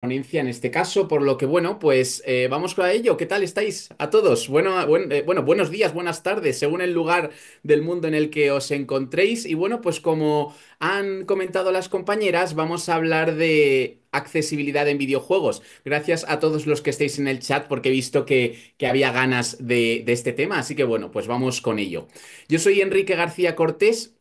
ponencia en este caso, por lo que bueno, pues vamos con ello. ¿Qué tal estáis a todos? Bueno, buenos días, buenas tardes, según el lugar del mundo en el que os encontréis. Y bueno, pues como han comentado las compañeras, vamos a hablar de accesibilidad en videojuegos. Gracias a todos los que estéis en el chat porque he visto que había ganas de este tema, así que bueno, pues vamos con ello. Yo soy Enrique García Cortés.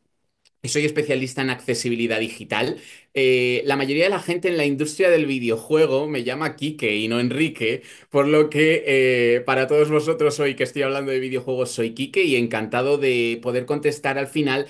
Y soy especialista en accesibilidad digital. La mayoría de la gente en la industria del videojuego me llama Quique y no Enrique, por lo que para todos vosotros hoy que estoy hablando de videojuegos soy Quique y encantado de poder contestar al final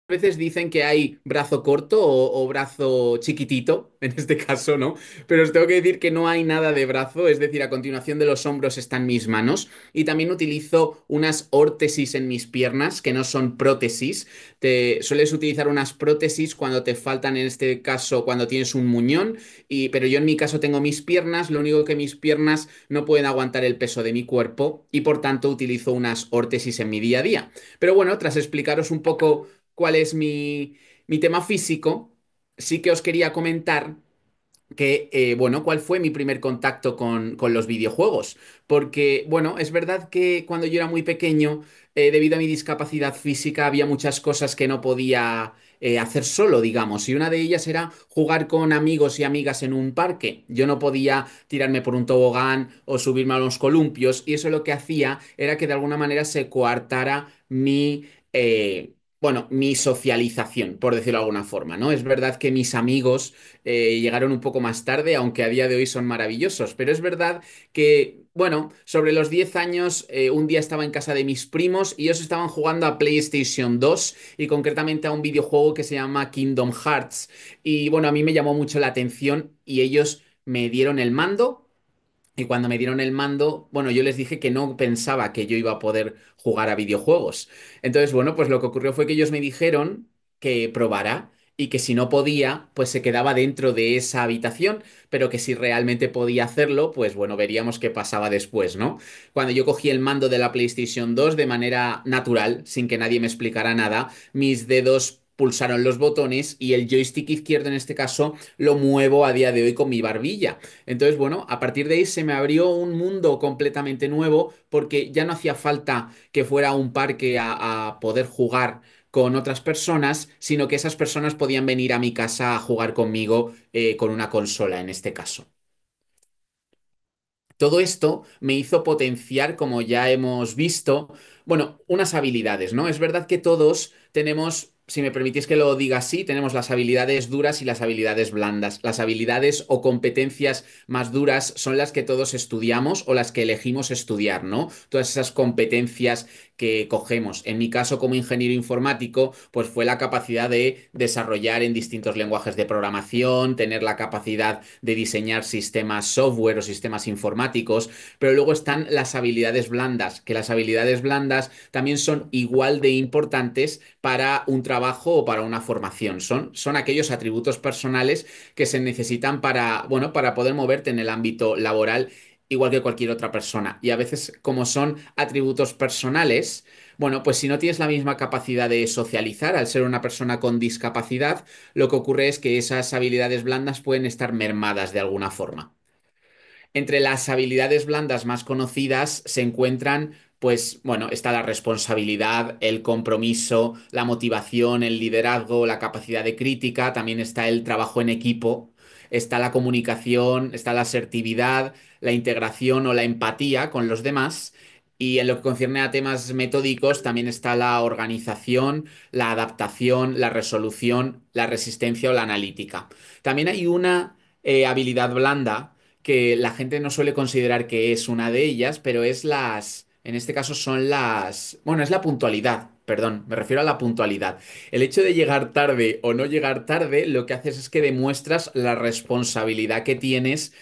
a veces dicen que hay brazo corto o brazo chiquitito, en este caso, ¿no? Pero os tengo que decir que no hay nada de brazo, es decir, a continuación de los hombros están mis manos y también utilizo unas órtesis en mis piernas, que no son prótesis. Te sueles utilizar unas prótesis cuando te faltan, en este caso, cuando tienes un muñón, pero yo en mi caso tengo mis piernas, lo único que mis piernas no pueden aguantar el peso de mi cuerpo y por tanto utilizo unas órtesis en mi día a día. Pero bueno, tras explicaros un poco cuál es mi tema físico, sí que os quería comentar que, bueno, cuál fue mi primer contacto con los videojuegos. Porque, bueno, es verdad que cuando yo era muy pequeño, debido a mi discapacidad física, había muchas cosas que no podía hacer solo, digamos. Y una de ellas era jugar con amigos y amigas en un parque. Yo no podía tirarme por un tobogán o subirme a los columpios. Y eso lo que hacía era que de alguna manera se coartara bueno, mi socialización, por decirlo de alguna forma, ¿no? Es verdad que mis amigos llegaron un poco más tarde, aunque a día de hoy son maravillosos. Pero es verdad que, bueno, sobre los 10 años, un día estaba en casa de mis primos y ellos estaban jugando a PlayStation 2 y concretamente a un videojuego que se llama Kingdom Hearts. Y bueno, a mí me llamó mucho la atención y ellos me dieron el mando. Y cuando me dieron el mando, bueno, yo les dije que no pensaba que yo iba a poder jugar a videojuegos. Entonces, bueno, pues lo que ocurrió fue que ellos me dijeron que probara y que si no podía, pues se quedaba dentro de esa habitación, pero que si realmente podía hacerlo, pues bueno, veríamos qué pasaba después, ¿no? Cuando yo cogí el mando de la PlayStation 2 de manera natural, sin que nadie me explicara nada, mis dedos pulsaron los botones y el joystick izquierdo en este caso lo muevo a día de hoy con mi barbilla. Entonces, bueno, a partir de ahí se me abrió un mundo completamente nuevo porque ya no hacía falta que fuera a un parque a poder jugar con otras personas, sino que esas personas podían venir a mi casa a jugar conmigo con una consola en este caso. Todo esto me hizo potenciar, como ya hemos visto, bueno, unas habilidades, ¿no? Es verdad que todos tenemos, si me permitís que lo diga así, tenemos las habilidades duras y las habilidades blandas. Las habilidades o competencias más duras son las que todos estudiamos o las que elegimos estudiar, ¿no? Todas esas competencias que cogemos. En mi caso, como ingeniero informático, pues fue la capacidad de desarrollar en distintos lenguajes de programación, tener la capacidad de diseñar sistemas software o sistemas informáticos, pero luego están las habilidades blandas, que las habilidades blandas también son igual de importantes para un trabajo o para una formación. Son aquellos atributos personales que se necesitan para, bueno, para poder moverte en el ámbito laboral igual que cualquier otra persona. Y a veces, como son atributos personales, bueno, pues si no tienes la misma capacidad de socializar al ser una persona con discapacidad, lo que ocurre es que esas habilidades blandas pueden estar mermadas de alguna forma. Entre las habilidades blandas más conocidas se encuentran, pues, bueno, está la responsabilidad, el compromiso, la motivación, el liderazgo, la capacidad de crítica, también está el trabajo en equipo, está la comunicación, está la asertividad, la integración o la empatía con los demás. Y en lo que concierne a temas metódicos, también está la organización, la adaptación, la resolución, la resistencia o la analítica. También hay una habilidad blanda que la gente no suele considerar que es una de ellas, pero en este caso son bueno, es la puntualidad, perdón, me refiero a la puntualidad. El hecho de llegar tarde o no llegar tarde, lo que haces es que demuestras la responsabilidad que tienes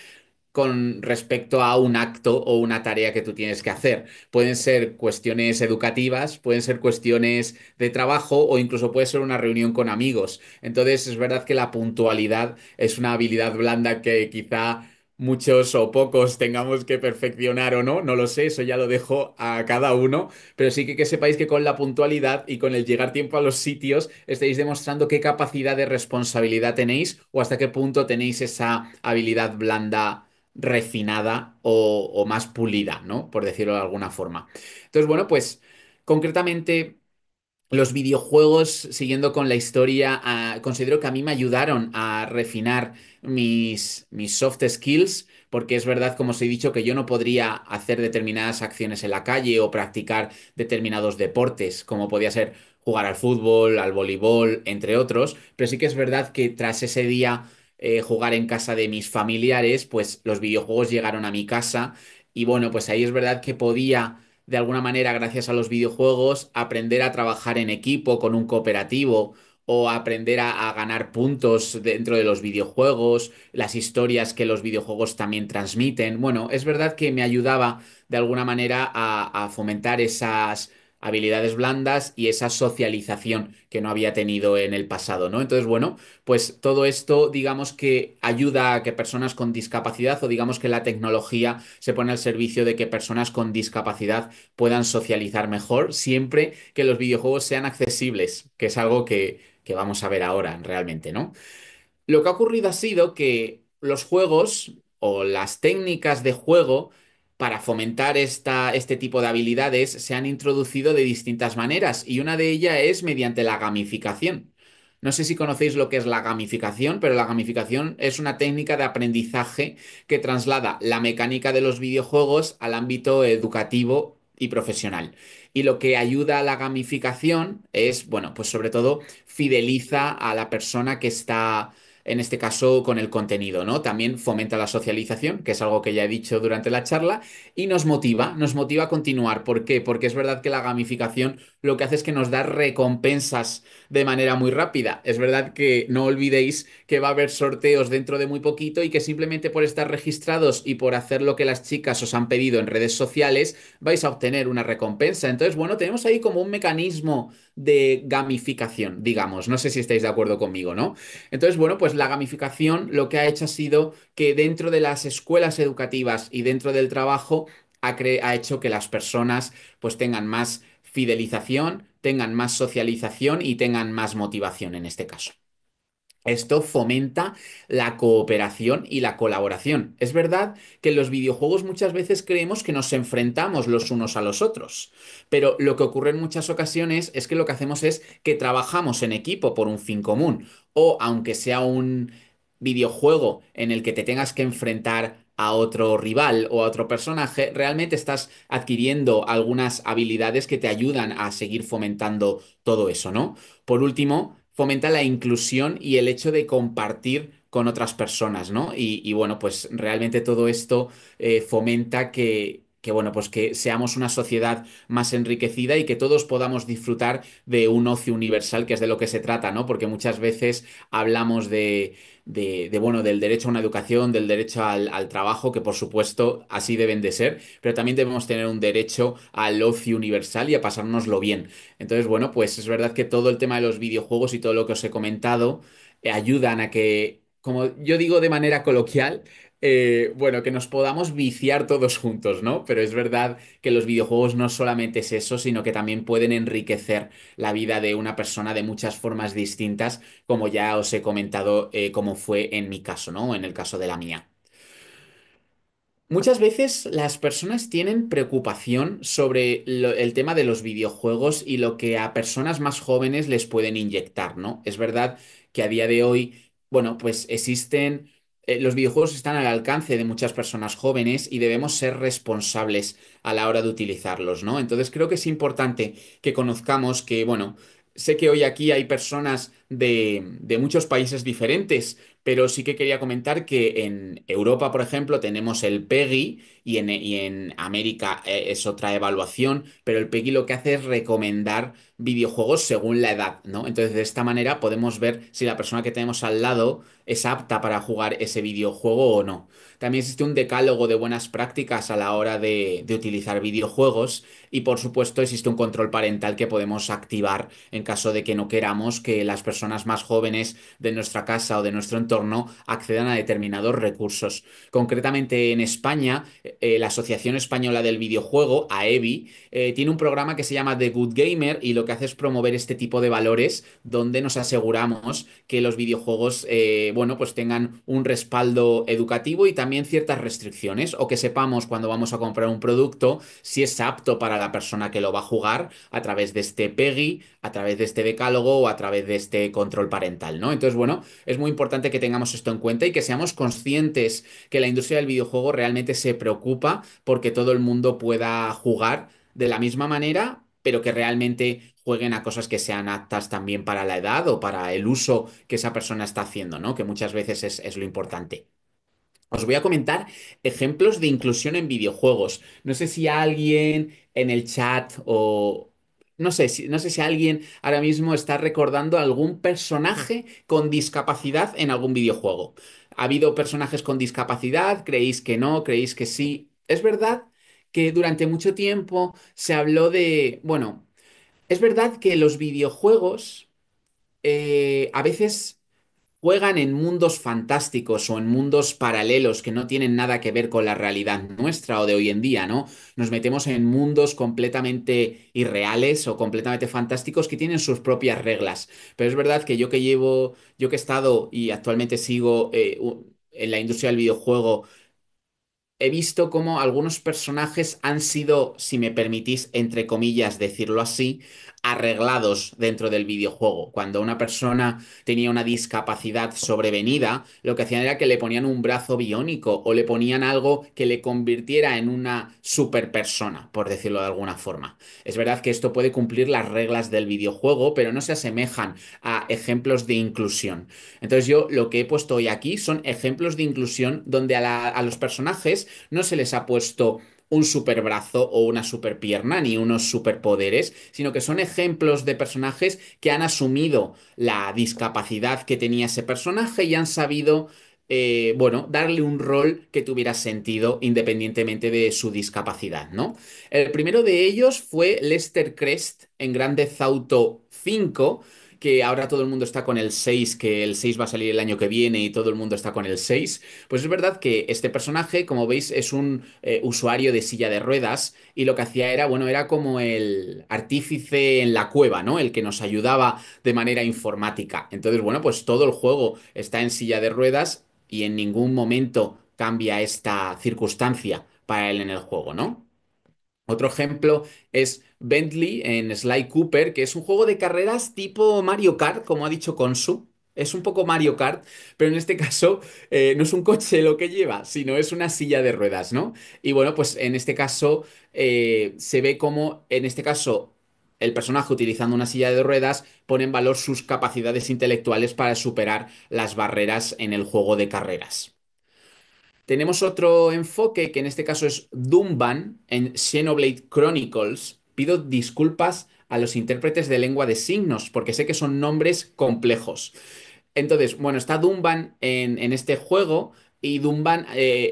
con respecto a un acto o una tarea que tú tienes que hacer. Pueden ser cuestiones educativas, pueden ser cuestiones de trabajo o incluso puede ser una reunión con amigos. Entonces, es verdad que la puntualidad es una habilidad blanda que quizá muchos o pocos tengamos que perfeccionar o no, no lo sé, eso ya lo dejo a cada uno, pero sí que sepáis que con la puntualidad y con el llegar tiempo a los sitios estáis demostrando qué capacidad de responsabilidad tenéis o hasta qué punto tenéis esa habilidad blanda refinada o más pulida, ¿no? Por decirlo de alguna forma. Entonces, bueno, pues concretamente los videojuegos, siguiendo con la historia, considero que a mí me ayudaron a refinar mis soft skills, porque es verdad, como os he dicho, que yo no podría hacer determinadas acciones en la calle o practicar determinados deportes, como podía ser jugar al fútbol, al voleibol, entre otros, pero sí que es verdad que tras ese día jugar en casa de mis familiares, pues los videojuegos llegaron a mi casa y bueno, pues ahí es verdad que podía de alguna manera, gracias a los videojuegos, aprender a trabajar en equipo con un cooperativo o aprender a ganar puntos dentro de los videojuegos, las historias que los videojuegos también transmiten. Bueno, es verdad que me ayudaba de alguna manera a fomentar esas habilidades blandas y esa socialización que no había tenido en el pasado, ¿no? Entonces, bueno, pues todo esto, digamos que ayuda a que personas con discapacidad o digamos que la tecnología se pone al servicio de que personas con discapacidad puedan socializar mejor, siempre que los videojuegos sean accesibles, que es algo que vamos a ver ahora realmente, ¿no? Lo que ha ocurrido ha sido que los juegos o las técnicas de juego para fomentar este tipo de habilidades se han introducido de distintas maneras y una de ellas es mediante la gamificación. No sé si conocéis lo que es la gamificación, pero la gamificación es una técnica de aprendizaje que traslada la mecánica de los videojuegos al ámbito educativo y profesional. Y lo que ayuda a la gamificación es, bueno, pues sobre todo fideliza a la persona que está en este caso con el contenido, ¿no? También fomenta la socialización, que es algo que ya he dicho durante la charla, y nos motiva a continuar. ¿Por qué? Porque es verdad que la gamificación lo que hace es que nos da recompensas de manera muy rápida. Es verdad que no olvidéis que va a haber sorteos dentro de muy poquito y que simplemente por estar registrados y por hacer lo que las chicas os han pedido en redes sociales, vais a obtener una recompensa. Entonces, bueno, tenemos ahí como un mecanismo de gamificación, digamos. No sé si estáis de acuerdo conmigo, ¿no? Entonces, bueno, pues la gamificación lo que ha hecho ha sido que dentro de las escuelas educativas y dentro del trabajo ha hecho que las personas pues tengan más fidelización, tengan más socialización y tengan más motivación en este caso. Esto fomenta la cooperación y la colaboración. Es verdad que en los videojuegos muchas veces creemos que nos enfrentamos los unos a los otros, pero lo que ocurre en muchas ocasiones es que lo que hacemos es que trabajamos en equipo por un fin común, o aunque sea un videojuego en el que te tengas que enfrentar a otro rival o a otro personaje, realmente estás adquiriendo algunas habilidades que te ayudan a seguir fomentando todo eso, ¿no? Por último, fomenta la inclusión y el hecho de compartir con otras personas, ¿no? Y bueno, pues realmente todo esto fomenta bueno, pues que seamos una sociedad más enriquecida y que todos podamos disfrutar de un ocio universal, que es de lo que se trata, ¿no? Porque muchas veces hablamos bueno, del derecho a una educación, del derecho al trabajo, que por supuesto así deben de ser, pero también debemos tener un derecho al ocio universal y a pasárnoslo bien. Entonces, bueno, pues es verdad que todo el tema de los videojuegos y todo lo que os he comentado ayudan a que, como yo digo de manera coloquial, bueno, que nos podamos viciar todos juntos, ¿no? Pero es verdad que los videojuegos no solamente es eso, sino que también pueden enriquecer la vida de una persona de muchas formas distintas, como ya os he comentado, como fue en mi caso, ¿no? En el caso de la mía. Muchas veces las personas tienen preocupación sobre el tema de los videojuegos y lo que a personas más jóvenes les pueden inyectar, ¿no? Es verdad que a día de hoy, bueno, pues existen, los videojuegos están al alcance de muchas personas jóvenes y debemos ser responsables a la hora de utilizarlos, ¿no? Entonces creo que es importante que conozcamos que, bueno, sé que hoy aquí hay personas de muchos países diferentes, pero sí que quería comentar que en Europa, por ejemplo, tenemos el PEGI y en América es otra evaluación, pero el PEGI lo que hace es recomendar videojuegos según la edad, ¿no? Entonces, de esta manera podemos ver si la persona que tenemos al lado es apta para jugar ese videojuego o no. También existe un decálogo de buenas prácticas a la hora de utilizar videojuegos y por supuesto existe un control parental que podemos activar en caso de que no queramos que las personas más jóvenes de nuestra casa o de nuestro entorno accedan a determinados recursos. Concretamente en España, la Asociación Española del Videojuego, AEBI, tiene un programa que se llama The Good Gamer y lo que hace es promover este tipo de valores donde nos aseguramos que los videojuegos, bueno, pues tengan un respaldo educativo y también ciertas restricciones o que sepamos cuando vamos a comprar un producto si es apto para la persona que lo va a jugar a través de este PEGI, a través de este decálogo o a través de este control parental, ¿no? Entonces, bueno, es muy importante que tengamos esto en cuenta y que seamos conscientes que la industria del videojuego realmente se preocupa porque todo el mundo pueda jugar de la misma manera, pero que realmente jueguen a cosas que sean aptas también para la edad o para el uso que esa persona está haciendo, ¿no? Que muchas veces es lo importante. Os voy a comentar ejemplos de inclusión en videojuegos. No sé si alguien en el chat o... no sé si alguien ahora mismo está recordando algún personaje con discapacidad en algún videojuego. ¿Ha habido personajes con discapacidad? ¿Creéis que no? ¿Creéis que sí? Es verdad que durante mucho tiempo se habló de... Bueno, es verdad que los videojuegos a veces juegan en mundos fantásticos o en mundos paralelos que no tienen nada que ver con la realidad nuestra o de hoy en día, ¿no? Nos metemos en mundos completamente irreales o completamente fantásticos que tienen sus propias reglas. Pero es verdad que yo que he estado y actualmente sigo en la industria del videojuego, he visto cómo algunos personajes han sido, si me permitís, entre comillas, decirlo así, arreglados dentro del videojuego. Cuando una persona tenía una discapacidad sobrevenida, lo que hacían era que le ponían un brazo biónico o le ponían algo que le convirtiera en una super persona, por decirlo de alguna forma. Es verdad que esto puede cumplir las reglas del videojuego, pero no se asemejan a ejemplos de inclusión. Entonces yo lo que he puesto hoy aquí son ejemplos de inclusión donde a los personajes no se les ha puesto un superbrazo o una superpierna ni unos superpoderes, sino que son ejemplos de personajes que han asumido la discapacidad que tenía ese personaje y han sabido, bueno, darle un rol que tuviera sentido independientemente de su discapacidad, ¿no? El primero de ellos fue Lester Crest en Grand Theft Auto 5, que ahora todo el mundo está con el 6, que el 6 va a salir el año que viene y todo el mundo está con el 6. Pues es verdad que este personaje, como veis, es un usuario de silla de ruedas y lo que hacía era, bueno, era como el artífice en la cueva, ¿no? El que nos ayudaba de manera informática. Entonces, bueno, pues todo el juego está en silla de ruedas y en ningún momento cambia esta circunstancia para él en el juego, ¿no? Otro ejemplo es Bentley en Sly Cooper, que es un juego de carreras tipo Mario Kart, como ha dicho Consu. Es un poco Mario Kart, pero en este caso no es un coche lo que lleva, sino es una silla de ruedas, ¿no? Y bueno, pues en este caso se ve como, en este caso, el personaje utilizando una silla de ruedas pone en valor sus capacidades intelectuales para superar las barreras en el juego de carreras. Tenemos otro enfoque que en este caso es Dunban en Xenoblade Chronicles. Pido disculpas a los intérpretes de lengua de signos porque sé que son nombres complejos. Entonces, bueno, está Dunban en este juego y Dunban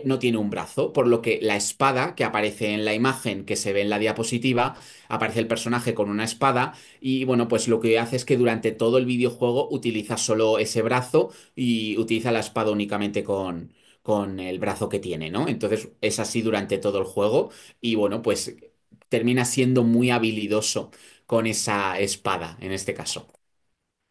no tiene un brazo, por lo que la espada que aparece en la imagen que se ve en la diapositiva, aparece el personaje con una espada y bueno, pues lo que hace es que durante todo el videojuego utiliza solo ese brazo y utiliza la espada únicamente con el brazo que tiene, ¿no? Entonces es así durante todo el juego y bueno, pues termina siendo muy habilidoso con esa espada en este caso.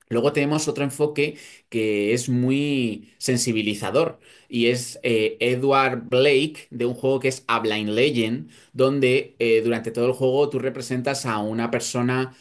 Luego tenemos otro enfoque que es muy sensibilizador y es Edward Blake de un juego que es A Blind Legend, donde durante todo el juego tú representas a una persona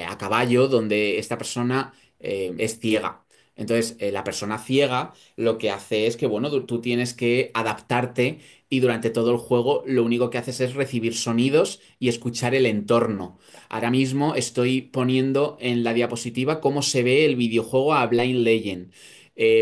a caballo, donde esta persona es ciega. Entonces, la persona ciega lo que hace es que, bueno, tú tienes que adaptarte y durante todo el juego lo único que haces es recibir sonidos y escuchar el entorno. Ahora mismo estoy poniendo en la diapositiva cómo se ve el videojuego a Blind Legend.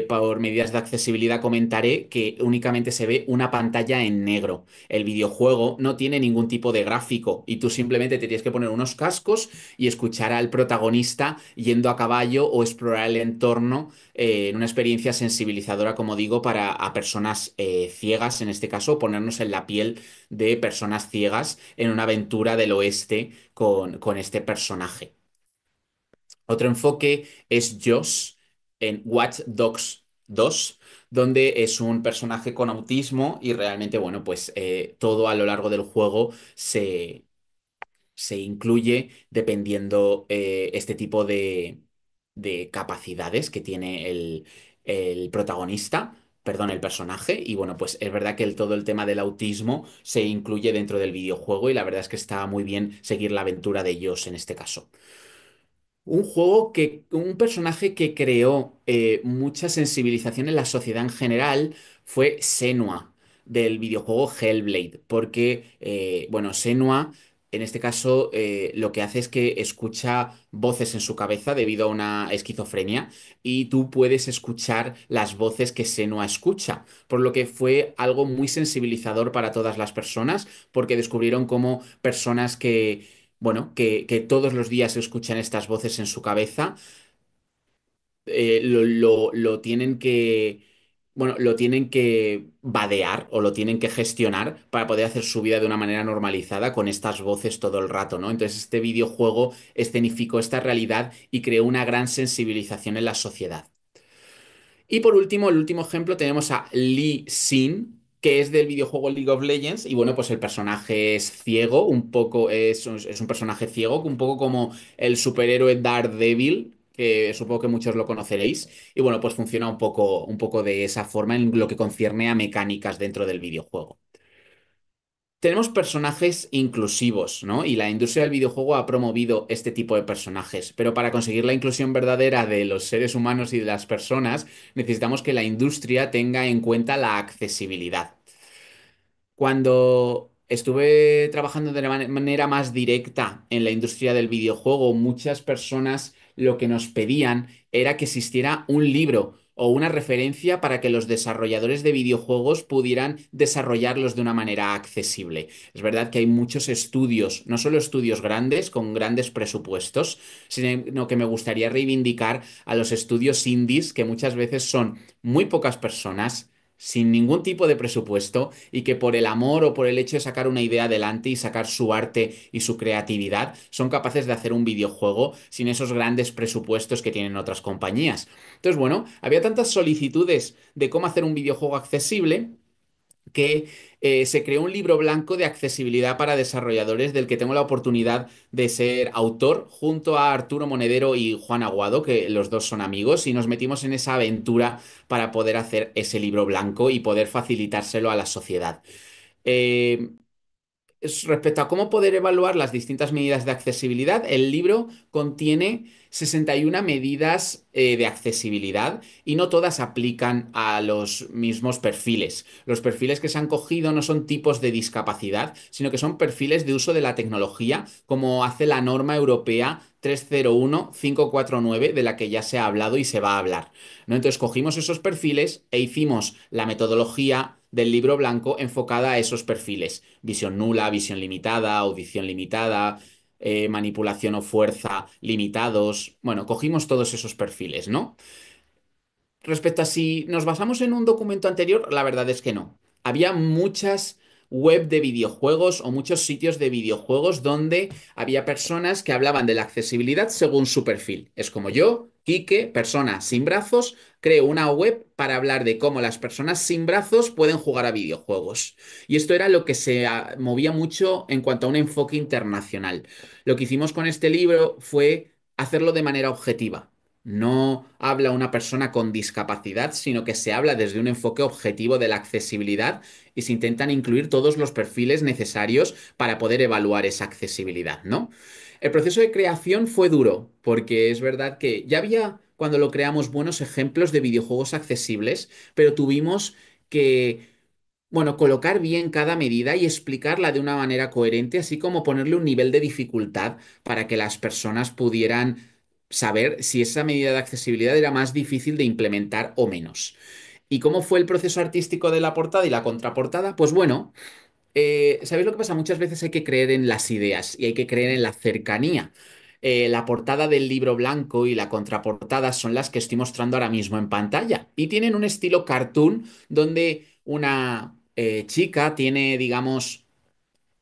por medidas de accesibilidad comentaré que únicamente se ve una pantalla en negro. El videojuego no tiene ningún tipo de gráfico y tú simplemente te tienes que poner unos cascos y escuchar al protagonista yendo a caballo o explorar el entorno en una experiencia sensibilizadora, como digo, para a personas ciegas, en este caso, ponernos en la piel de personas ciegas en una aventura del oeste con este personaje. Otro enfoque es Josh en Watch Dogs 2, donde es un personaje con autismo y realmente, bueno, pues todo a lo largo del juego se incluye dependiendo este tipo de capacidades que tiene el protagonista. Perdón, el personaje. Y bueno, pues es verdad que todo el tema del autismo se incluye dentro del videojuego y la verdad es que está muy bien seguir la aventura de ellos en este caso. Un personaje que creó mucha sensibilización en la sociedad en general fue Senua del videojuego Hellblade, porque, bueno, Senua en este caso lo que hace es que escucha voces en su cabeza debido a una esquizofrenia y tú puedes escuchar las voces que Senua escucha, por lo que fue algo muy sensibilizador para todas las personas, porque descubrieron cómo personas que bueno, que todos los días se escuchan estas voces en su cabeza, lo tienen que, bueno, lo tienen que vadear o lo tienen que gestionar para poder hacer su vida de una manera normalizada con estas voces todo el rato, ¿no? Entonces este videojuego escenificó esta realidad y creó una gran sensibilización en la sociedad. Y por último, el último ejemplo, tenemos a Lee Sin, que es del videojuego League of Legends. Y bueno, pues el personaje es ciego, un poco, es un personaje ciego, un poco como el superhéroe Daredevil, que supongo que muchos lo conoceréis. Y bueno, pues funciona un poco de esa forma en lo que concierne a mecánicas dentro del videojuego. Tenemos personajes inclusivos, ¿no? Y la industria del videojuego ha promovido este tipo de personajes, pero para conseguir la inclusión verdadera de los seres humanos y de las personas, necesitamos que la industria tenga en cuenta la accesibilidad. Cuando estuve trabajando de la manera más directa en la industria del videojuego, muchas personas lo que nos pedían era que existiera un libro o una referencia para que los desarrolladores de videojuegos pudieran desarrollarlos de una manera accesible. Es verdad que hay muchos estudios, no solo estudios grandes con grandes presupuestos, sino que me gustaría reivindicar a los estudios indies, que muchas veces son muy pocas personas sin ningún tipo de presupuesto y que por el amor o por el hecho de sacar una idea adelante y sacar su arte y su creatividad son capaces de hacer un videojuego sin esos grandes presupuestos que tienen otras compañías. Entonces, bueno, había tantas solicitudes de cómo hacer un videojuego accesible que se creó un libro blanco de accesibilidad para desarrolladores del que tengo la oportunidad de ser autor junto a Arturo Monedero y Juan Aguado, que los dos son amigos, y nos metimos en esa aventura para poder hacer ese libro blanco y poder facilitárselo a la sociedad. Eh, Respecto a cómo poder evaluar las distintas medidas de accesibilidad, el libro contiene 61 medidas de accesibilidad y no todas aplican a los mismos perfiles. Los perfiles que se han cogido no son tipos de discapacidad, sino que son perfiles de uso de la tecnología, como hace la norma europea 301-549, de la que ya se ha hablado y se va a hablar, ¿no? Entonces cogimos esos perfiles e hicimos la metodología del libro blanco enfocada a esos perfiles: visión nula, visión limitada, audición limitada, manipulación o fuerza limitados. Bueno, cogimos todos esos perfiles, ¿no? Respecto a si nos basamos en un documento anterior, la verdad es que no. Había muchas web de videojuegos o muchos sitios de videojuegos donde había personas que hablaban de la accesibilidad según su perfil. Es como yo, Quique, persona sin brazos, creo una web para hablar de cómo las personas sin brazos pueden jugar a videojuegos. Y esto era lo que se movía mucho en cuanto a un enfoque internacional. Lo que hicimos con este libro fue hacerlo de manera objetiva. No habla una persona con discapacidad, sino que se habla desde un enfoque objetivo de la accesibilidad y se intentan incluir todos los perfiles necesarios para poder evaluar esa accesibilidad, ¿no? El proceso de creación fue duro, porque es verdad que ya había, cuando lo creamos, buenos ejemplos de videojuegos accesibles, pero tuvimos que, bueno, colocar bien cada medida y explicarla de una manera coherente, así como ponerle un nivel de dificultad para que las personas pudieran saber si esa medida de accesibilidad era más difícil de implementar o menos. ¿Y cómo fue el proceso artístico de la portada y la contraportada? Pues bueno, ¿sabéis lo que pasa? Muchas veces hay que creer en las ideas y hay que creer en la cercanía. La portada del libro blanco y la contraportada son las que estoy mostrando ahora mismo en pantalla y tienen un estilo cartoon donde una chica tiene, digamos,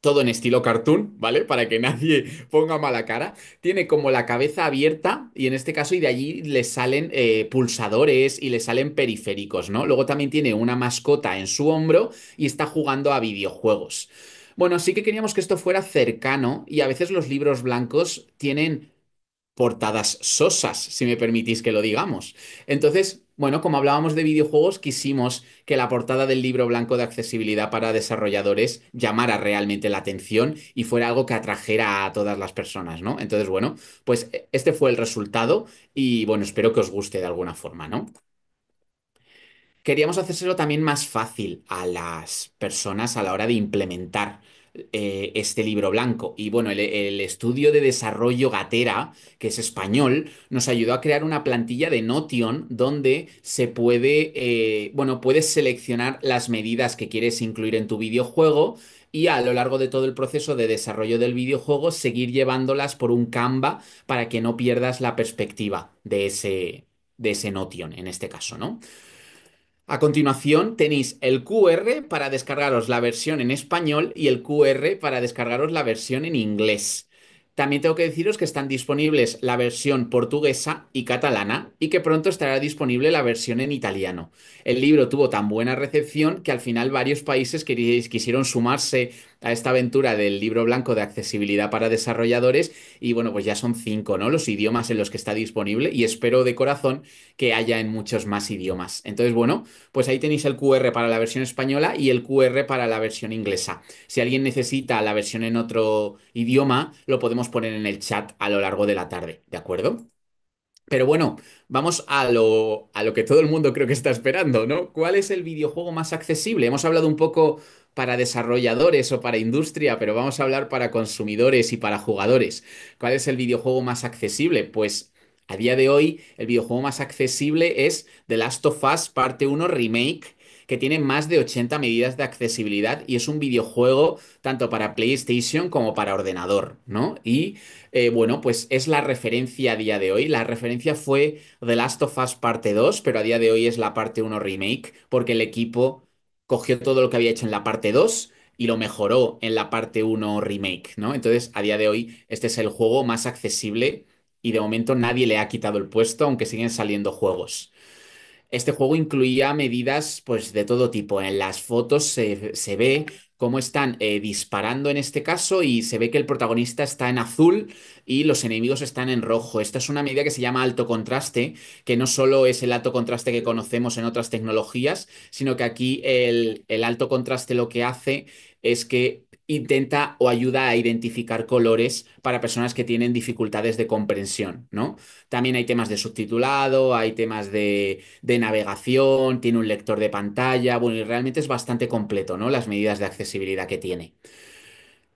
todo en estilo cartoon, ¿vale? Para que nadie ponga mala cara. Tiene como la cabeza abierta y en este caso y de allí le salen pulsadores y le salen periféricos, ¿no? Luego también tiene una mascota en su hombro y está jugando a videojuegos. Bueno, sí que queríamos que esto fuera cercano y a veces los libros blancos tienen portadas sosas, si me permitís que lo digamos. Entonces, bueno, como hablábamos de videojuegos, quisimos que la portada del libro blanco de accesibilidad para desarrolladores llamara realmente la atención y fuera algo que atrajera a todas las personas, ¿no? Entonces, bueno, pues este fue el resultado y bueno, espero que os guste de alguna forma, ¿no? Queríamos hacérselo también más fácil a las personas a la hora de implementar este libro blanco. Y bueno, el estudio de desarrollo Gatera, que es español, nos ayudó a crear una plantilla de Notion donde se puede, bueno, puedes seleccionar las medidas que quieres incluir en tu videojuego y a lo largo de todo el proceso de desarrollo del videojuego seguir llevándolas por un Canva para que no pierdas la perspectiva de ese Notion en este caso, ¿no? A continuación tenéis el QR para descargaros la versión en español y el QR para descargaros la versión en inglés. También tengo que deciros que están disponibles la versión portuguesa y catalana y que pronto estará disponible la versión en italiano. El libro tuvo tan buena recepción que al final varios países quisieron sumarse a esta aventura del libro blanco de accesibilidad para desarrolladores y bueno, pues ya son 5, ¿no? Los idiomas en los que está disponible y espero de corazón que haya en muchos más idiomas. Entonces, bueno, pues ahí tenéis el QR para la versión española y el QR para la versión inglesa. Si alguien necesita la versión en otro idioma, lo podemos poner en el chat a lo largo de la tarde, ¿de acuerdo? Pero bueno, vamos a lo que todo el mundo creo que está esperando, ¿no? ¿Cuál es el videojuego más accesible? Hemos hablado un poco para desarrolladores o para industria, pero vamos a hablar para consumidores y para jugadores. ¿Cuál es el videojuego más accesible? Pues a día de hoy el videojuego más accesible es The Last of Us Parte Uno Remake, que tiene más de 80 medidas de accesibilidad y es un videojuego tanto para PlayStation como para ordenador, ¿no? Y bueno, pues es la referencia a día de hoy. La referencia fue The Last of Us Parte 2, pero a día de hoy es la Parte Uno Remake, porque el equipo cogió todo lo que había hecho en la Parte 2 y lo mejoró en la Parte Uno Remake, ¿no? Entonces, a día de hoy, este es el juego más accesible y de momento nadie le ha quitado el puesto, aunque siguen saliendo juegos. Este juego incluía medidas pues de todo tipo. En las fotos se ve cómo están disparando en este caso y se ve que el protagonista está en azul y los enemigos están en rojo. Esta es una medida que se llama alto contraste, que no solo es el alto contraste que conocemos en otras tecnologías, sino que aquí el alto contraste lo que hace es que intenta o ayuda a identificar colores para personas que tienen dificultades de comprensión, ¿no? También hay temas de subtitulado, hay temas de navegación, tiene un lector de pantalla, bueno, y realmente es bastante completo, ¿no? Las medidas de accesibilidad que tiene.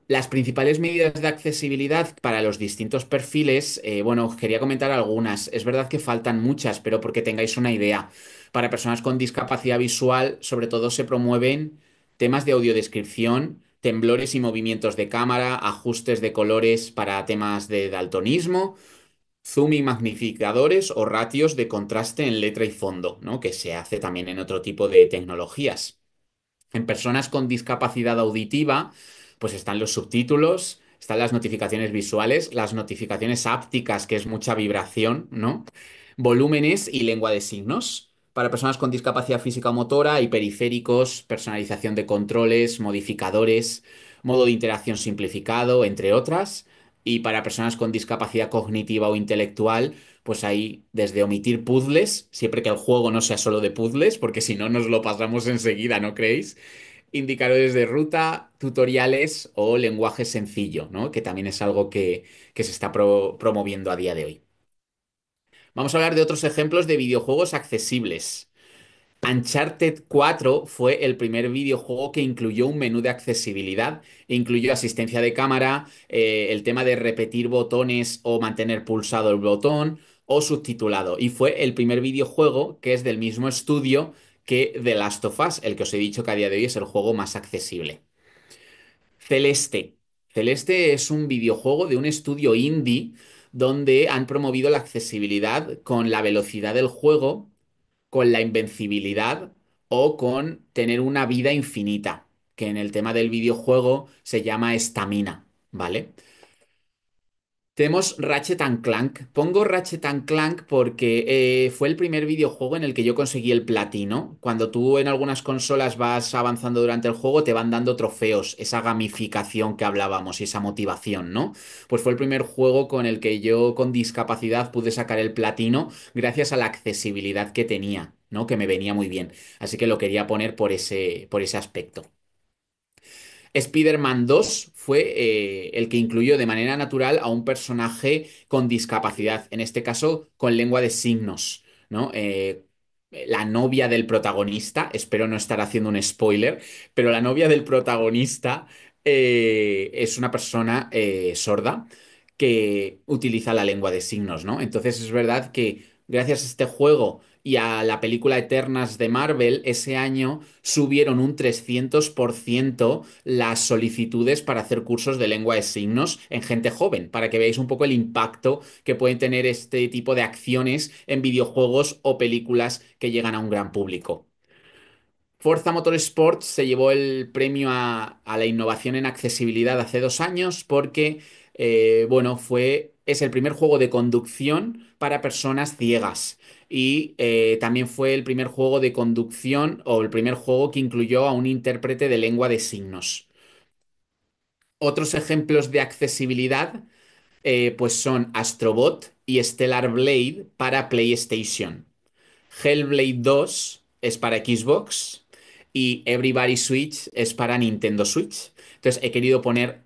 Las principales medidas de accesibilidad para los distintos perfiles, bueno, os quería comentar algunas. Es verdad que faltan muchas, pero porque tengáis una idea. Para personas con discapacidad visual, sobre todo se promueven temas de audiodescripción, temblores y movimientos de cámara, ajustes de colores para temas de daltonismo, zoom y magnificadores o ratios de contraste en letra y fondo, ¿no? Que se hace también en otro tipo de tecnologías. En personas con discapacidad auditiva, pues están los subtítulos, están las notificaciones visuales, las notificaciones ápticas, que es mucha vibración, ¿no? Volúmenes y lengua de signos. Para personas con discapacidad física o motora, hay periféricos, personalización de controles, modificadores, modo de interacción simplificado, entre otras. Y para personas con discapacidad cognitiva o intelectual, pues hay desde omitir puzzles, siempre que el juego no sea solo de puzzles, porque si no nos lo pasamos enseguida, ¿no creéis? Indicadores de ruta, tutoriales o lenguaje sencillo, ¿no? Que también es algo que se está promoviendo a día de hoy. Vamos a hablar de otros ejemplos de videojuegos accesibles. Uncharted 4 fue el primer videojuego que incluyó un menú de accesibilidad. Incluyó asistencia de cámara, el tema de repetir botones o mantener pulsado el botón o subtitulado. Y fue el primer videojuego que es del mismo estudio que The Last of Us, el que os he dicho que a día de hoy es el juego más accesible. Celeste. Celeste es un videojuego de un estudio indie donde han promovido la accesibilidad con la velocidad del juego, con la invencibilidad o con tener una vida infinita, que en el tema del videojuego se llama estamina, ¿vale? Tenemos Ratchet and Clank. Pongo Ratchet and Clank porque fue el primer videojuego en el que yo conseguí el platino. Cuando tú en algunas consolas vas avanzando durante el juego, te van dando trofeos, esa gamificación que hablábamos y esa motivación, ¿no? Pues fue el primer juego con el que yo con discapacidad pude sacar el platino gracias a la accesibilidad que tenía, ¿no? Que me venía muy bien. Así que lo quería poner por ese aspecto. Spider-Man 2 fue el que incluyó de manera natural a un personaje con discapacidad, en este caso con lengua de signos, ¿no? La novia del protagonista, espero no estar haciendo un spoiler, pero la novia del protagonista es una persona sorda que utiliza la lengua de signos, ¿no? Entonces es verdad que gracias a este juego y a la película Eternas de Marvel, ese año subieron un 300% las solicitudes para hacer cursos de lengua de signos en gente joven, para que veáis un poco el impacto que pueden tener este tipo de acciones en videojuegos o películas que llegan a un gran público. Forza Motorsport se llevó el premio a la innovación en accesibilidad hace 2 años porque, bueno, es el primer juego de conducción para personas ciegas y también fue el primer juego de conducción o el primer juego que incluyó a un intérprete de lengua de signos. Otros ejemplos de accesibilidad pues son Astrobot y Stellar Blade para PlayStation. Hellblade 2 es para Xbox y Everybody Switch es para Nintendo Switch. Entonces he querido poner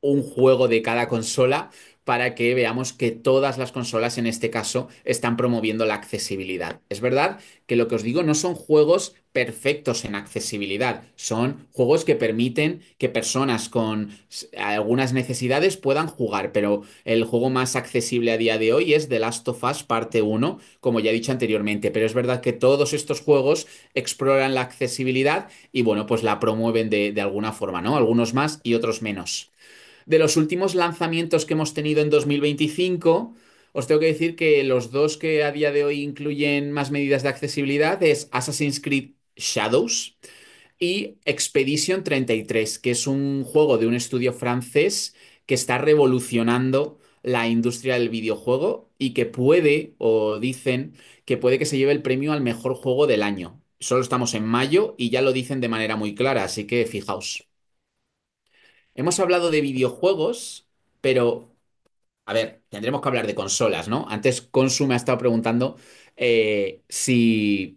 un juego de cada consola para que veamos que todas las consolas en este caso están promoviendo la accesibilidad. Es verdad que lo que os digo no son juegos perfectos en accesibilidad, son juegos que permiten que personas con algunas necesidades puedan jugar, pero el juego más accesible a día de hoy es The Last of Us parte uno, como ya he dicho anteriormente, pero es verdad que todos estos juegos exploran la accesibilidad y bueno, pues la promueven de alguna forma, ¿no? Algunos más y otros menos. De los últimos lanzamientos que hemos tenido en 2025, os tengo que decir que los dos que a día de hoy incluyen más medidas de accesibilidad es Assassin's Creed Shadows y Expedition 33, que es un juego de un estudio francés que está revolucionando la industria del videojuego y que puede, o dicen, que puede que se lleve el premio al mejor juego del año. Solo estamos en mayo y ya lo dicen de manera muy clara, así que fijaos. Hemos hablado de videojuegos, pero a ver, tendremos que hablar de consolas, ¿no? Antes Consu me ha estado preguntando si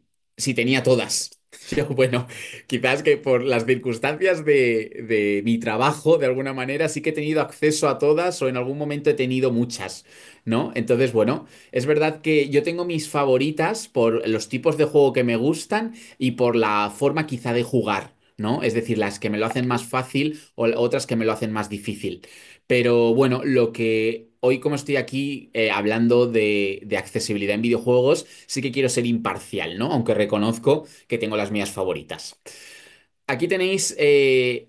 tenía todas. Yo, bueno, quizás que por las circunstancias de mi trabajo, de alguna manera, sí que he tenido acceso a todas o en algún momento he tenido muchas, ¿no? Entonces, bueno, es verdad que yo tengo mis favoritas por los tipos de juego que me gustan y por la forma quizá de jugar, ¿no? Es decir, las que me lo hacen más fácil o otras que me lo hacen más difícil. Pero bueno, lo que hoy como estoy aquí hablando de accesibilidad en videojuegos, sí que quiero ser imparcial, ¿no? Aunque reconozco que tengo las mías favoritas. Aquí tenéis,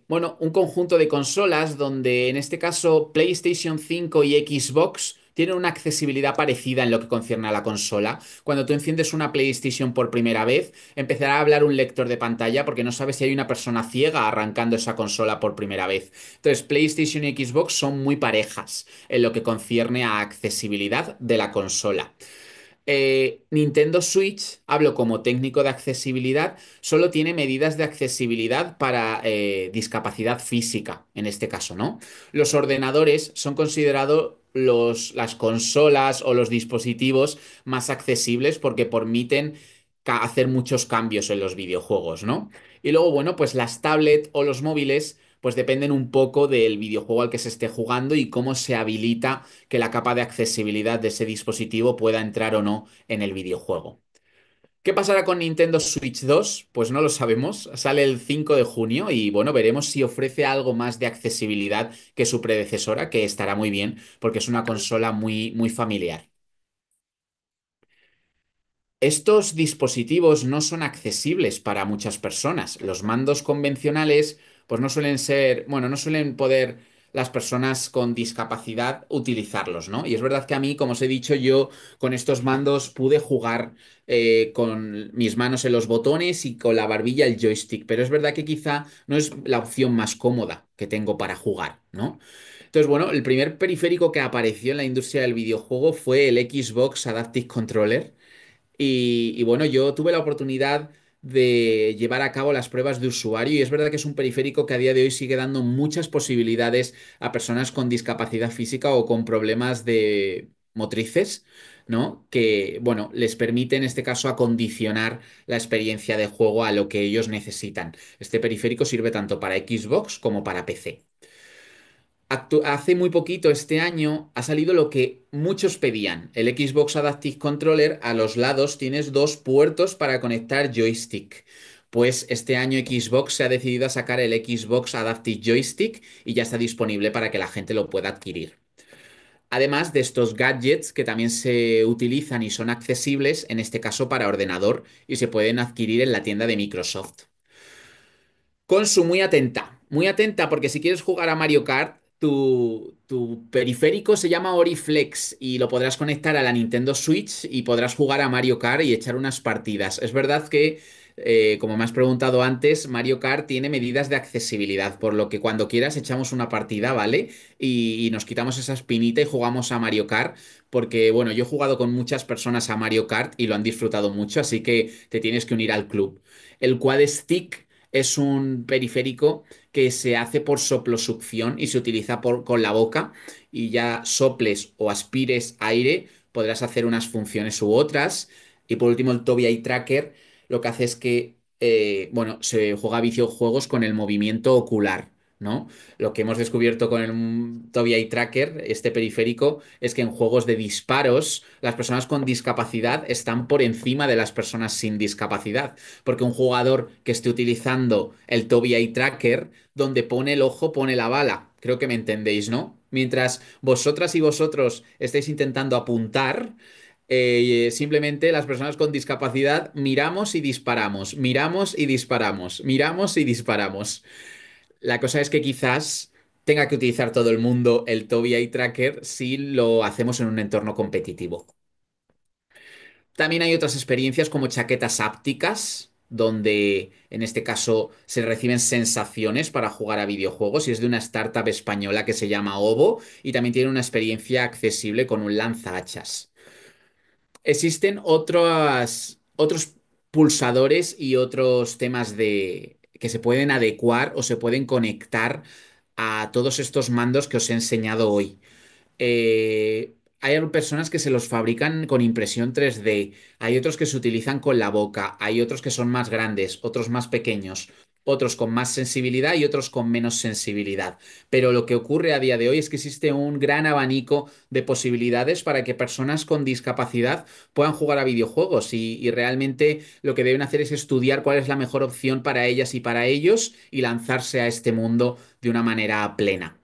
bueno, un conjunto de consolas donde en este caso PlayStation 5 y Xbox tienen una accesibilidad parecida en lo que concierne a la consola. Cuando tú enciendes una PlayStation por primera vez, empezará a hablar un lector de pantalla porque no sabes si hay una persona ciega arrancando esa consola por primera vez. Entonces, PlayStation y Xbox son muy parejas en lo que concierne a accesibilidad de la consola. Nintendo Switch, hablo como técnico de accesibilidad, solo tiene medidas de accesibilidad para discapacidad física, en este caso, ¿no? Los ordenadores son considerados las consolas o los dispositivos más accesibles porque permiten hacer muchos cambios en los videojuegos, ¿no? Y luego, bueno, pues las tablets o los móviles, pues dependen un poco del videojuego al que se esté jugando y cómo se habilita que la capa de accesibilidad de ese dispositivo pueda entrar o no en el videojuego. ¿Qué pasará con Nintendo Switch 2? Pues no lo sabemos. Sale el 5 de junio y bueno, veremos si ofrece algo más de accesibilidad que su predecesora, que estará muy bien porque es una consola muy, muy familiar. Estos dispositivos no son accesibles para muchas personas. Los mandos convencionales, pues no suelen ser, bueno, no suelen poder las personas con discapacidad utilizarlos, ¿no? Y es verdad que a mí, como os he dicho, yo con estos mandos pude jugar con mis manos en los botones y con la barbilla el joystick, pero es verdad que quizá no es la opción más cómoda que tengo para jugar, ¿no? Entonces, bueno, el primer periférico que apareció en la industria del videojuego fue el Xbox Adaptive Controller y bueno, yo tuve la oportunidad de llevar a cabo las pruebas de usuario y es verdad que es un periférico que a día de hoy sigue dando muchas posibilidades a personas con discapacidad física o con problemas de motrices, ¿no? Que, bueno, les permite en este caso acondicionar la experiencia de juego a lo que ellos necesitan. Este periférico sirve tanto para Xbox como para PC. Hace muy poquito, este año, ha salido lo que muchos pedían. El Xbox Adaptive Controller, a los lados tienes dos puertos para conectar joystick. Pues este año Xbox se ha decidido a sacar el Xbox Adaptive Joystick y ya está disponible para que la gente lo pueda adquirir. Además de estos gadgets que también se utilizan y son accesibles, en este caso para ordenador, y se pueden adquirir en la tienda de Microsoft. Con su muy atenta porque si quieres jugar a Mario Kart, tu periférico se llama Oriflex y lo podrás conectar a la Nintendo Switch y podrás jugar a Mario Kart y echar unas partidas. Es verdad que, como me has preguntado antes, Mario Kart tiene medidas de accesibilidad, por lo que cuando quieras echamos una partida, ¿vale? Y nos quitamos esa espinita y jugamos a Mario Kart, porque bueno, yo he jugado con muchas personas a Mario Kart y lo han disfrutado mucho, así que te tienes que unir al club. El Quad Stick es un periférico que se hace por soplosucción y se utiliza con la boca y ya soples o aspires aire, podrás hacer unas funciones u otras. Y por último, el Tobii Eye Tracker lo que hace es que, bueno, se juega videojuegos con el movimiento ocular, ¿no? Lo que hemos descubierto con el Tobii Eye Tracker, este periférico, es que en juegos de disparos, las personas con discapacidad están por encima de las personas sin discapacidad porque un jugador que esté utilizando el Tobii Eye Tracker, donde pone el ojo, pone la bala. Creo que me entendéis, ¿no? Mientras vosotras y vosotros estáis intentando apuntar, simplemente las personas con discapacidad miramos y disparamos, miramos y disparamos, miramos y disparamos. La cosa es que quizás tenga que utilizar todo el mundo el Tobii Eye Tracker si lo hacemos en un entorno competitivo. También hay otras experiencias como chaquetas ápticas, donde en este caso se reciben sensaciones para jugar a videojuegos y es de una startup española que se llama Ovo y también tiene una experiencia accesible con un lanzahachas. Existen otros pulsadores y otros temas que se pueden adecuar o se pueden conectar a todos estos mandos que os he enseñado hoy. Hay personas que se los fabrican con impresión 3D, hay otros que se utilizan con la boca, hay otros que son más grandes, otros más pequeños, otros con más sensibilidad y otros con menos sensibilidad. Pero lo que ocurre a día de hoy es que existe un gran abanico de posibilidades para que personas con discapacidad puedan jugar a videojuegos y realmente lo que deben hacer es estudiar cuál es la mejor opción para ellas y para ellos y lanzarse a este mundo de una manera plena.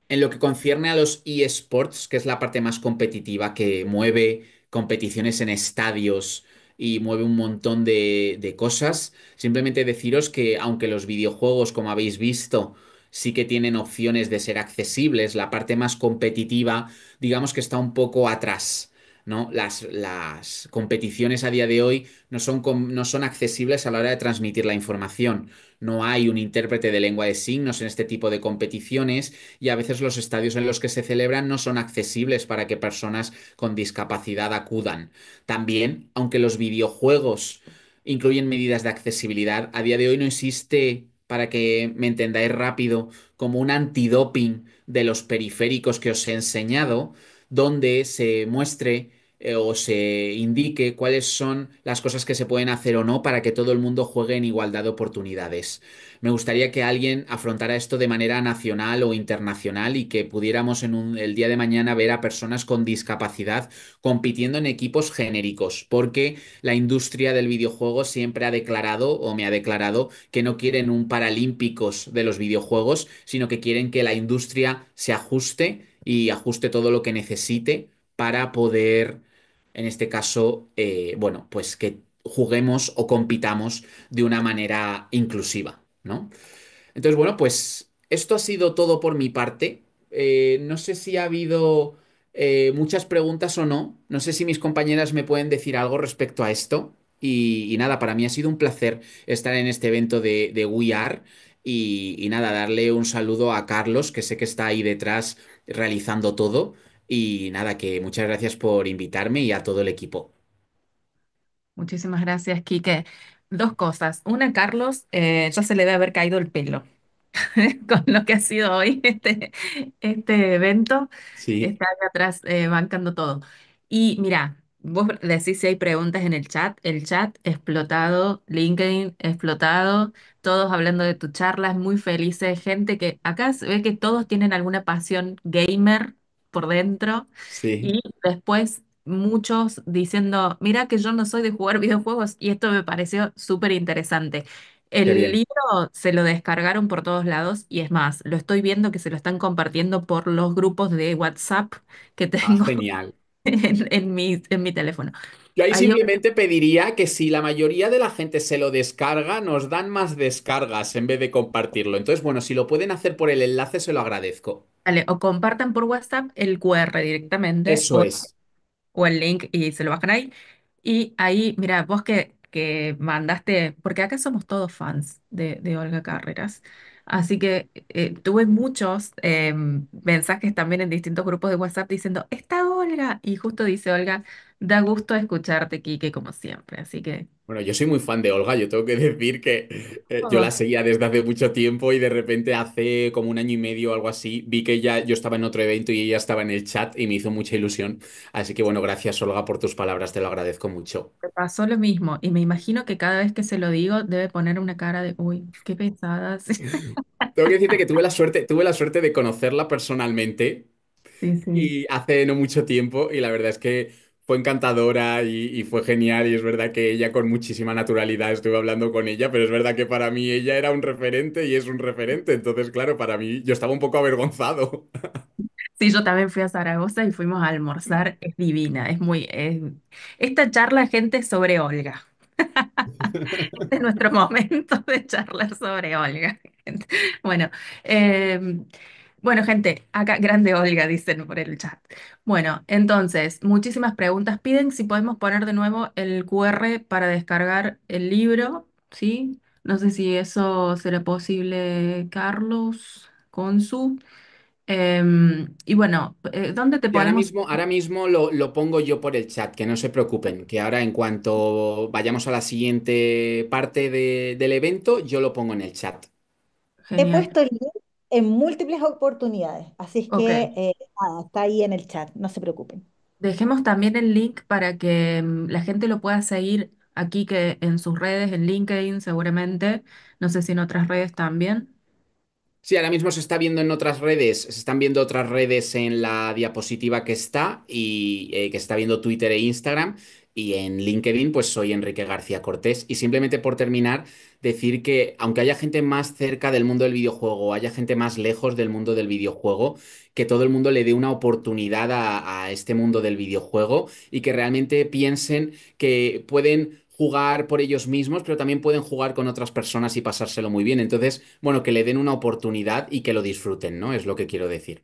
En lo que concierne a los eSports, que es la parte más competitiva, que mueve competiciones en estadios y mueve un montón de cosas, simplemente deciros que aunque los videojuegos, como habéis visto, sí que tienen opciones de ser accesibles, la parte más competitiva, digamos que está un poco atrás. ¿No? Las competiciones a día de hoy no son accesibles a la hora de transmitir la información. No hay un intérprete de lengua de signos en este tipo de competiciones y a veces los estadios en los que se celebran no son accesibles para que personas con discapacidad acudan. También, aunque los videojuegos incluyen medidas de accesibilidad, a día de hoy no existe, para que me entendáis rápido, como un antidoping de los periféricos que os he enseñado, donde se muestre o se indique cuáles son las cosas que se pueden hacer o no para que todo el mundo juegue en igualdad de oportunidades. Me gustaría que alguien afrontara esto de manera nacional o internacional y que pudiéramos el día de mañana ver a personas con discapacidad compitiendo en equipos genéricos, porque la industria del videojuego siempre ha declarado o me ha declarado que no quieren un paralímpicos de los videojuegos, sino que quieren que la industria se ajuste y ajuste todo lo que necesite para poder, en este caso, bueno, pues que juguemos o compitamos de una manera inclusiva, ¿no? Entonces, bueno, pues esto ha sido todo por mi parte. No sé si ha habido muchas preguntas o no. No sé si mis compañeras me pueden decir algo respecto a esto. Y nada, para mí ha sido un placer estar en este evento de We Are. Y nada, darle un saludo a Carlos, que sé que está ahí detrás realizando todo. Y nada, que muchas gracias por invitarme y a todo el equipo. Muchísimas gracias, Quique. Dos cosas. Una, Carlos, ya se le debe haber caído el pelo con lo que ha sido hoy este evento. Sí, Está acá atrás bancando todo. Y mira, vos decís si hay preguntas en el chat explotado, LinkedIn explotado, todos hablando de tu charla, muy felices, gente que acá se ve que todos tienen alguna pasión gamer por dentro sí, y después muchos diciendo, mira que yo no soy de jugar videojuegos y esto me pareció súper interesante. qué El bien. libro se lo descargaron por todos lados y es más, lo estoy viendo que se lo están compartiendo por los grupos de WhatsApp que Ah, tengo genial. en mi teléfono. Yo ahí Ahí, simplemente pediría que si la mayoría de la gente se lo descarga, nos dan más descargas en vez de compartirlo. Entonces, bueno, si lo pueden hacer por el enlace, se lo agradezco. vale, o compartan por WhatsApp el QR directamente Eso es. o el link y se lo bajan ahí. Y ahí, mira, vos que mandaste, porque acá somos todos fans de Olga Carreras, así que tuve muchos mensajes también en distintos grupos de WhatsApp diciendo, está Olga, y justo dice Olga, da gusto escucharte, Quique, como siempre, así que Bueno, yo soy muy fan de Olga. Yo tengo que decir que yo la todos. seguía desde hace mucho tiempo y de repente hace como un año y medio o algo así, vi que yo estaba en otro evento y ella estaba en el chat y me hizo mucha ilusión. Así que bueno, gracias Olga por tus palabras, te lo agradezco mucho. Me pasó lo mismo, y me imagino que cada vez que se lo digo debe poner una cara de, uy, qué pesadas. Tengo que decirte que tuve la suerte de conocerla personalmente Sí, sí. y hace no mucho tiempo y la verdad es que fue encantadora y fue genial y es verdad que ella con muchísima naturalidad estuve hablando con ella, pero es verdad que para mí ella era un referente y es un referente, entonces claro, para mí yo estaba un poco avergonzado. Sí, yo también fui a Zaragoza y fuimos a almorzar. Es divina, es muy... Esta charla, gente, es sobre Olga. Este es nuestro momento de charlar sobre Olga, gente. Bueno, eh, bueno, gente, acá grande Olga, dicen por el chat. Bueno, entonces, muchísimas preguntas. Piden si podemos poner de nuevo el QR para descargar el libro, ¿sí? No sé si eso será posible, Carlos, Consu. Y bueno, ¿dónde te Y podemos... ahora mismo lo pongo yo por el chat, que no se preocupen, que ahora en cuanto vayamos a la siguiente parte del evento, yo lo pongo en el chat. He Genial. puesto el link en múltiples oportunidades, así es Ok. que nada, está ahí en el chat, no se preocupen. Dejemos también el link para que la gente lo pueda seguir aquí que en sus redes, en LinkedIn seguramente, no sé si en otras redes también. Sí, ahora mismo se está viendo en otras redes, se están viendo otras redes en la diapositiva que está y que está viendo Twitter e Instagram y en LinkedIn pues soy Enrique García Cortés y simplemente por terminar decir que aunque haya gente más cerca del mundo del videojuego, haya gente más lejos del mundo del videojuego, que todo el mundo le dé una oportunidad a este mundo del videojuego y que realmente piensen que pueden jugar por ellos mismos, pero también pueden jugar con otras personas y pasárselo muy bien. Entonces, bueno, que le den una oportunidad y que lo disfruten, ¿no? Es lo que quiero decir.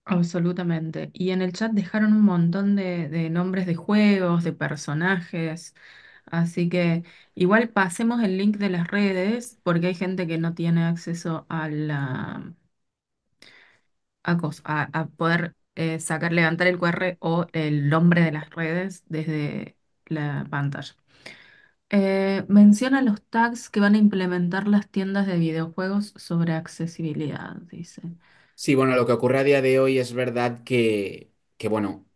Absolutamente. Y en el chat dejaron un montón de nombres de juegos, de personajes. Así que igual pasemos el link de las redes porque hay gente que no tiene acceso a poder sacar, levantar el QR o el nombre de las redes desde la pantalla. Menciona los tags que van a implementar las tiendas de videojuegos sobre accesibilidad, dice. Sí, bueno, lo que ocurre a día de hoy es verdad bueno,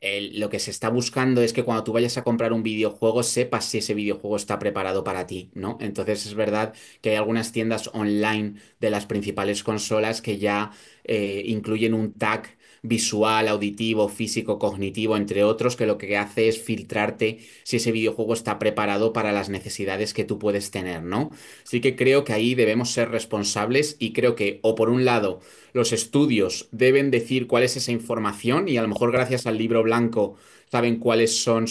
lo que se está buscando es que cuando tú vayas a comprar un videojuego sepas si ese videojuego está preparado para ti, ¿no? Entonces es verdad que hay algunas tiendas online de las principales consolas que ya incluyen un tag visual, auditivo, físico, cognitivo, entre otros, que lo que hace es filtrarte si ese videojuego está preparado para las necesidades que tú puedes tener, ¿no? Así que creo que ahí debemos ser responsables y creo que, o por un lado, los estudios deben decir cuál es esa información y a lo mejor gracias al libro blanco saben cuáles son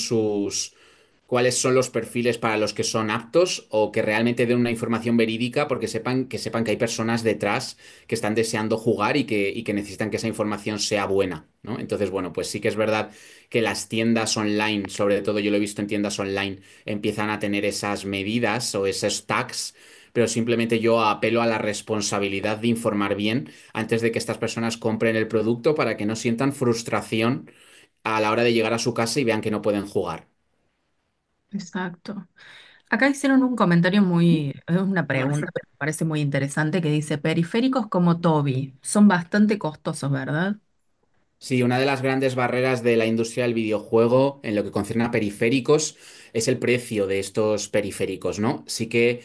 los perfiles para los que son aptos o que realmente den una información verídica porque sepan que hay personas detrás que están deseando jugar y que necesitan que esa información sea buena, ¿no? Entonces, bueno, pues sí que es verdad que las tiendas online, sobre todo yo lo he visto en tiendas online, empiezan a tener esas medidas o esos tags, pero simplemente yo apelo a la responsabilidad de informar bien antes de que estas personas compren el producto para que no sientan frustración a la hora de llegar a su casa y vean que no pueden jugar. Exacto. Acá hicieron un comentario es una pregunta, pero me parece muy interesante, que dice, periféricos como Toby son bastante costosos, ¿verdad? Sí, una de las grandes barreras de la industria del videojuego en lo que concierne a periféricos es el precio de estos periféricos, ¿no? Sí que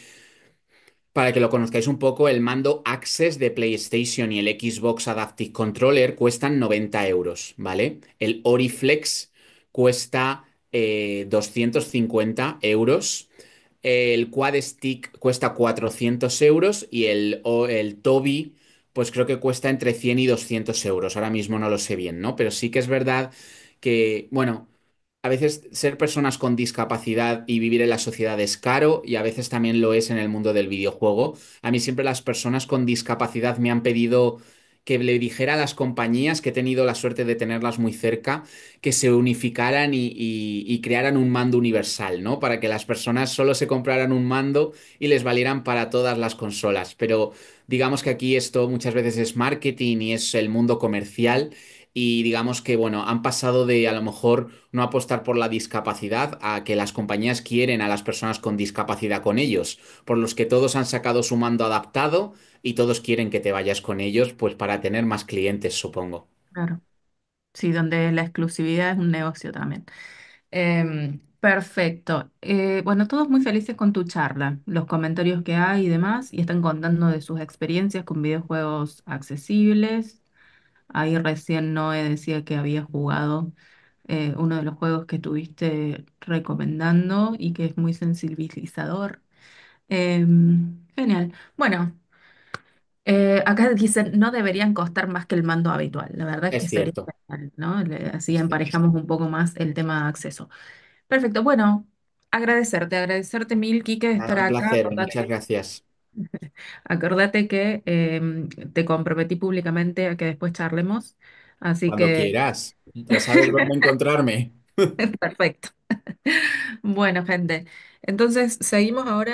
para que lo conozcáis un poco, el mando Access de PlayStation y el Xbox Adaptive Controller cuestan 90 euros, ¿vale? El Oriflex cuesta 250 euros. El Quad Stick cuesta 400 euros y el Toby, pues creo que cuesta entre 100 y 200 euros. Ahora mismo no lo sé bien, ¿no? Pero sí que es verdad que, bueno, a veces ser personas con discapacidad y vivir en la sociedad es caro y a veces también lo es en el mundo del videojuego. A mí siempre las personas con discapacidad me han pedido que le dijera a las compañías, que he tenido la suerte de tenerlas muy cerca, que se unificaran y crearan un mando universal, ¿no? Para que las personas solo se compraran un mando y les valieran para todas las consolas. Pero digamos que aquí esto muchas veces es marketing y es el mundo comercial. Y digamos que, bueno, han pasado de a lo mejor no apostar por la discapacidad a que las compañías quieren a las personas con discapacidad con ellos, por los que todos han sacado su mando adaptado y todos quieren que te vayas con ellos, pues para tener más clientes, supongo. Claro. Sí, donde la exclusividad es un negocio también. Perfecto. Bueno, todos muy felices con tu charla, los comentarios que hay y demás, y están contando de sus experiencias con videojuegos accesibles. Ahí recién Noé decía que había jugado uno de los juegos que estuviste recomendando y que es muy sensibilizador. Genial. Bueno, acá dicen no deberían costar más que el mando habitual. La verdad es que Es sería cierto, genial, ¿no? Así es cierto. emparejamos un poco más el tema de acceso. Perfecto. Bueno, agradecerte mil, Quique, de estar Un acá. placer, muchas gracias. Acordate que te comprometí públicamente a que después charlemos. Así Cuando que, quieras, ya sabes dónde encontrarme. perfecto. Bueno, gente. Entonces, seguimos ahora.